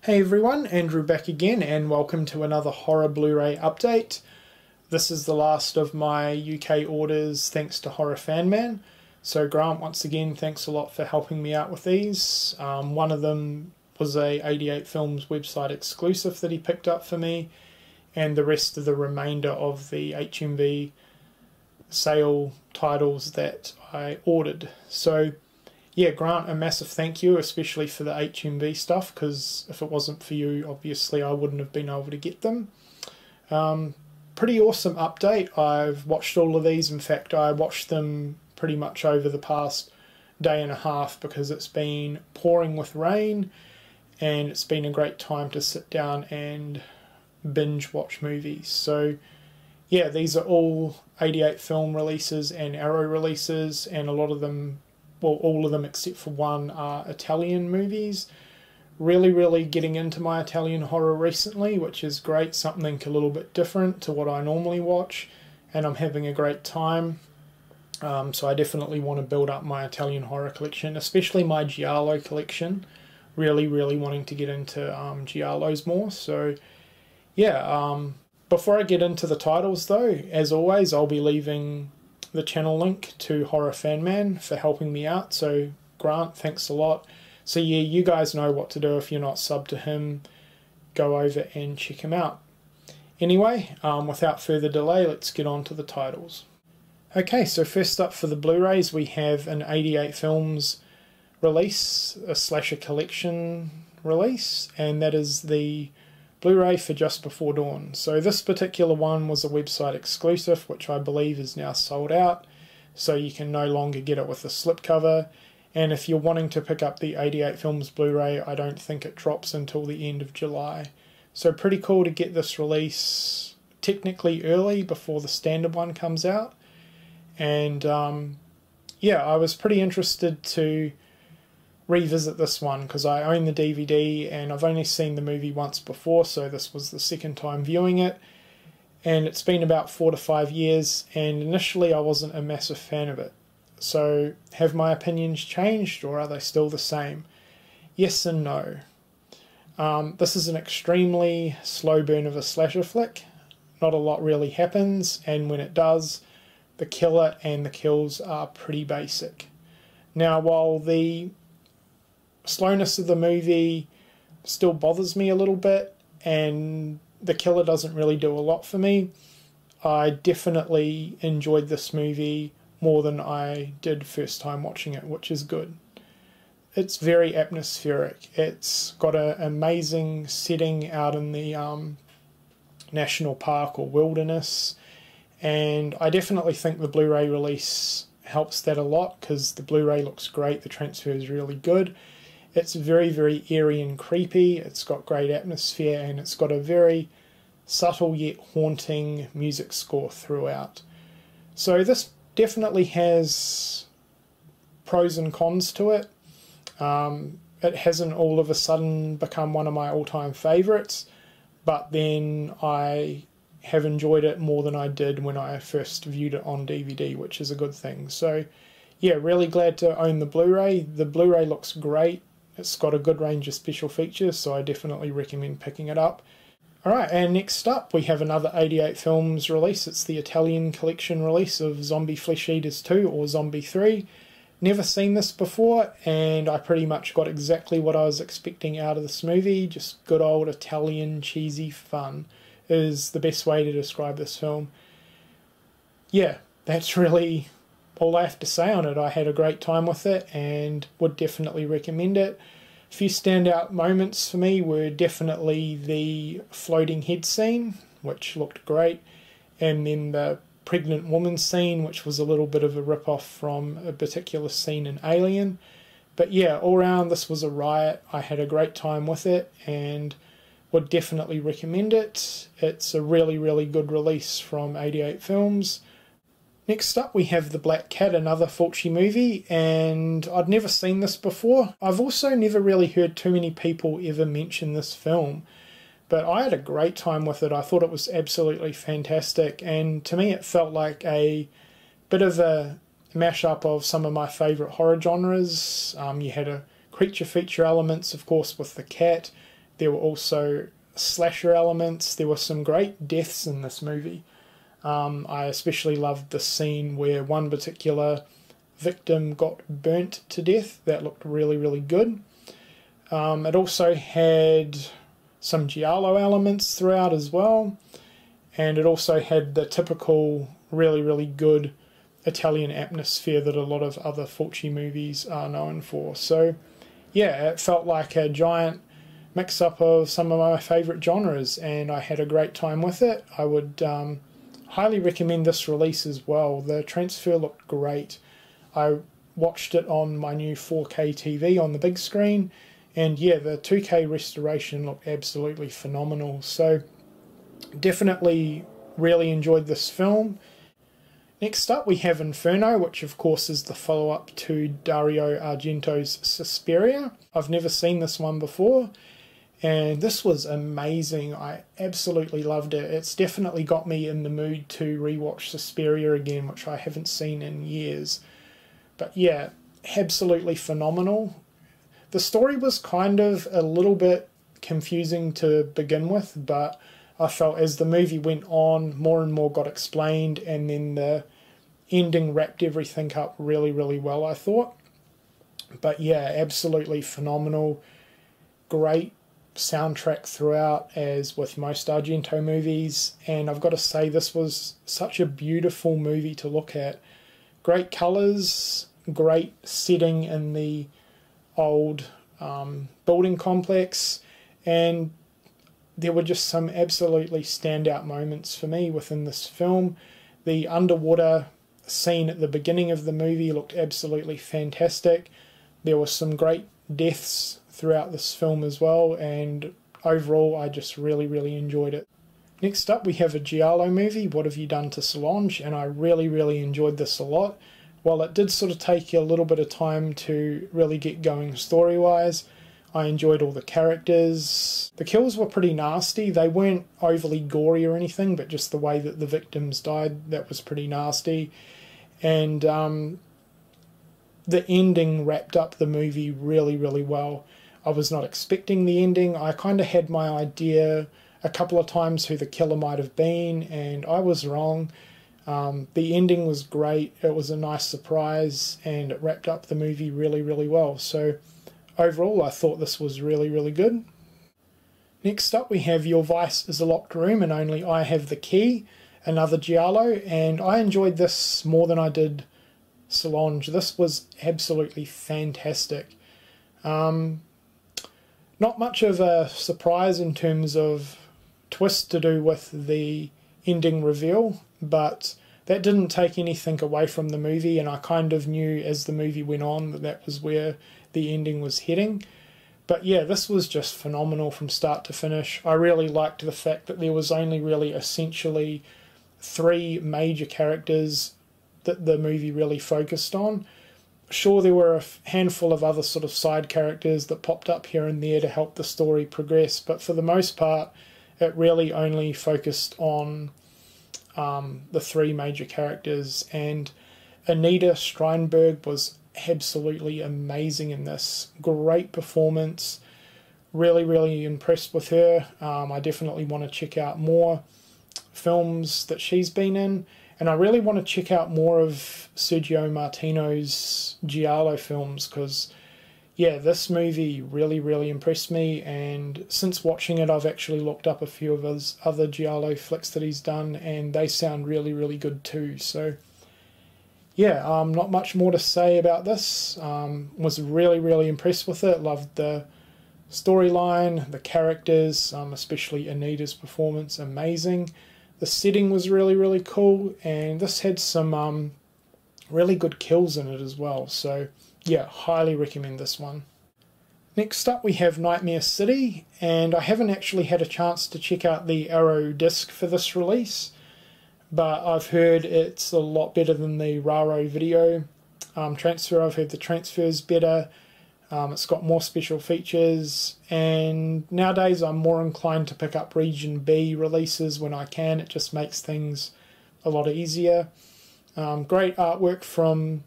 Hey everyone, Andrew back again and welcome to another horror Blu-ray update. This is the last of my UK orders thanks to Horror Fan Man. So Grant, once again, thanks a lot for helping me out with these. One of them was a 88 Films website exclusive that he picked up for me, and the rest of the remainder of the HMV sale titles that I ordered. So yeah, Grant, a massive thank you, especially for the HMV stuff, because if it wasn't for you, obviously I wouldn't have been able to get them. Pretty awesome update. I've watched all of these. In fact, I watched them pretty much over the past day and a half because it's been pouring with rain and it's been a great time to sit down and binge watch movies. So yeah, these are all 88 film releases and Arrow releases, and a lot of them, well, all of them except for one, are Italian movies. Really getting into my Italian horror recently, which is great, something a little bit different to what I normally watch, and I'm having a great time. So I definitely want to build up my Italian horror collection, especially my Giallo collection. Really wanting to get into Giallos more. So yeah, before I get into the titles though, as always, I'll be leaving the channel link to Horror Fan Man for helping me out. So Grant, thanks a lot. So yeah, you guys know what to do. If you're not subbed to him, go over and check him out. Anyway, without further delay, let's get on to the titles. Okay, so first up for the Blu-rays, we have an 88 Films release, a slasher collection release, and that is the Blu-ray for Just Before Dawn. So this particular one was a website exclusive, which I believe is now sold out, so you can no longer get it with a slipcover. And if you're wanting to pick up the 88 Films Blu-ray, I don't think it drops until the end of July. So pretty cool to get this release technically early before the standard one comes out. And yeah, I was pretty interested to revisit this one because I own the DVD and I've only seen the movie once before, so this was the second time viewing it, and it's been about 4 to 5 years, and initially I wasn't a massive fan of it. So have my opinions changed, or are they still the same? Yes and no. This is an extremely slow burn of a slasher flick. Not a lot really happens, and when it does, the killer and the kills are pretty basic. Now, while the slowness of the movie still bothers me a little bit and the killer doesn't really do a lot for me, I definitely enjoyed this movie more than I did first time watching it, which is good. It's very atmospheric. It's got an amazing setting out in the national park or wilderness, and I definitely think the Blu-ray release helps that a lot because the Blu-ray looks great, the transfer is really good. It's very eerie and creepy, it's got great atmosphere, and it's got a very subtle yet haunting music score throughout. So this definitely has pros and cons to it. It hasn't all of a sudden become one of my all-time favourites, but then I have enjoyed it more than I did when I first viewed it on DVD, which is a good thing. So yeah, really glad to own the Blu-ray. The Blu-ray looks great. It's got a good range of special features, so I definitely recommend picking it up. Alright, and next up we have another 88 Films release. It's the Italian collection release of Zombie Flesh Eaters 2, or Zombie 3. Never seen this before, and I pretty much got exactly what I was expecting out of this movie. Just good old Italian cheesy fun is the best way to describe this film. Yeah, that's really all I have to say on it. I had a great time with it and would definitely recommend it. A few standout moments for me were definitely the floating head scene, which looked great, and then the pregnant woman scene, which was a little bit of a rip-off from a particular scene in Alien. But yeah, all around this was a riot. I had a great time with it and would definitely recommend it. It's a really good release from 88 Films. Next up we have The Black Cat, another Fulci movie, and I'd never seen this before. I've also never really heard too many people ever mention this film, but I had a great time with it. I thought it was absolutely fantastic, and to me it felt like a bit of a mashup of some of my favourite horror genres. You had a creature feature elements, of course, with the cat. There were also slasher elements. There were some great deaths in this movie. I especially loved the scene where one particular victim got burnt to death. That looked really, really good. It also had some giallo elements throughout as well, and it also had the typical really, really good Italian atmosphere that a lot of other Fulci movies are known for. So yeah, it felt like a giant mix-up of some of my favourite genres, and I had a great time with it. I would highly recommend this release as well. The transfer looked great. I watched it on my new 4K TV on the big screen, and yeah, the 2K restoration looked absolutely phenomenal. So definitely really enjoyed this film. Next up we have Inferno, which of course is the follow-up to Dario Argento's Suspiria. I've never seen this one before, and this was amazing. I absolutely loved it. It's definitely got me in the mood to rewatch Suspiria again, which I haven't seen in years. But yeah, absolutely phenomenal. The story was kind of a little bit confusing to begin with, but I felt as the movie went on, more and more got explained, and then the ending wrapped everything up really, really well, I thought. But yeah, absolutely phenomenal. Great soundtrack throughout, as with most Argento movies, and I've got to say this was such a beautiful movie to look at. Great colours, great setting in the old building complex, and there were just some absolutely standout moments for me within this film. The underwater scene at the beginning of the movie looked absolutely fantastic. There were some great deaths throughout this film as well, and overall I just really, really enjoyed it. Next up we have a giallo movie, What Have You Done to Solange, and I really, really enjoyed this a lot. While it did sort of take a little bit of time to really get going story-wise, I enjoyed all the characters. The kills were pretty nasty. They weren't overly gory or anything, but just the way that the victims died, that was pretty nasty. And the ending wrapped up the movie really, really well. I was not expecting the ending. I kind of had my idea a couple of times who the killer might have been, and I was wrong. The ending was great. It was a nice surprise, and it wrapped up the movie really, really well. So overall, I thought this was really, really good. Next up, we have Your Vice is a Locked Room and Only I Have the Key, another giallo, and I enjoyed this more than I did Solange. This was absolutely fantastic. Not much of a surprise in terms of twist to do with the ending reveal, but that didn't take anything away from the movie, and I kind of knew as the movie went on that that was where the ending was heading. But yeah, this was just phenomenal from start to finish. I really liked the fact that there was only really essentially 3 major characters that the movie really focused on. Sure, there were a handful of other sort of side characters that popped up here and there to help the story progress, but for the most part, it really only focused on the 3 major characters, and Anita Steinberg was absolutely amazing in this. Great performance. Really, really impressed with her. I definitely want to check out more films that she's been in, and I really want to check out more of Sergio Martino's giallo films, because yeah, this movie really, really impressed me, and since watching it I've actually looked up a few of his other giallo flicks that he's done, and they sound really, really good too. So yeah, not much more to say about this. Was really, really impressed with it. Loved the storyline, the characters, especially Anita's performance, amazing. The setting was really, really cool, and this had some really good kills in it as well. So yeah, highly recommend this one. Next up we have Nightmare City, and I haven't actually had a chance to check out the Arrow disc for this release, but I've heard it's a lot better than the Raro video transfer. I've heard the transfer's better. It's got more special features, and nowadays I'm more inclined to pick up Region B releases when I can. It just makes things a lot easier. Great artwork from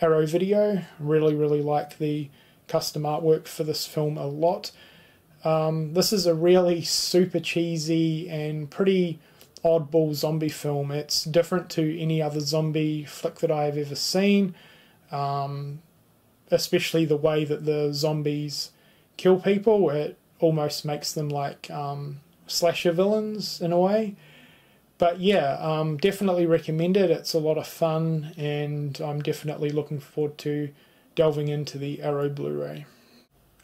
Arrow Video. Really, really like the custom artwork for this film a lot. This is a really super cheesy and pretty oddball zombie film. It's different to any other zombie flick that I have ever seen, especially the way that the zombies kill people. It almost makes them like slasher villains in a way. But yeah, definitely recommend it. It's a lot of fun, and I'm definitely looking forward to delving into the Arrow Blu-ray.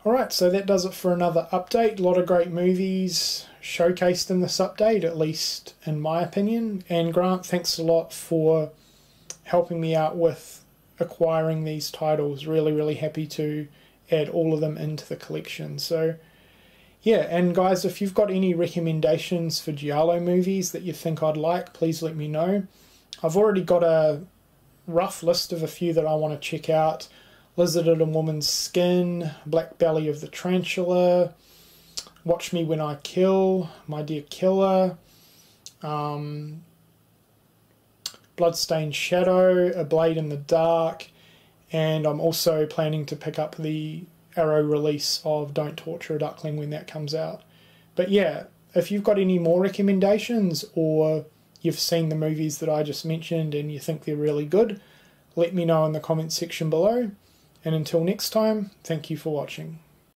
Alright, so that does it for another update. A lot of great movies showcased in this update, at least in my opinion. And Grant, thanks a lot for helping me out with acquiring these titles. Really, really happy to add all of them into the collection. So yeah, and guys, if you've got any recommendations for Giallo movies that you think I'd like, please let me know. I've already got a rough list of a few that I want to check out. Lizard in a Woman's Skin, Black Belly of the Tarantula, Watch Me When I Kill, My Dear Killer, Bloodstained Shadow, A Blade in the Dark, and I'm also planning to pick up the Arrow release of Don't Torture a Duckling when that comes out. But yeah, if you've got any more recommendations, or you've seen the movies that I just mentioned and you think they're really good, let me know in the comments section below. And until next time, thank you for watching.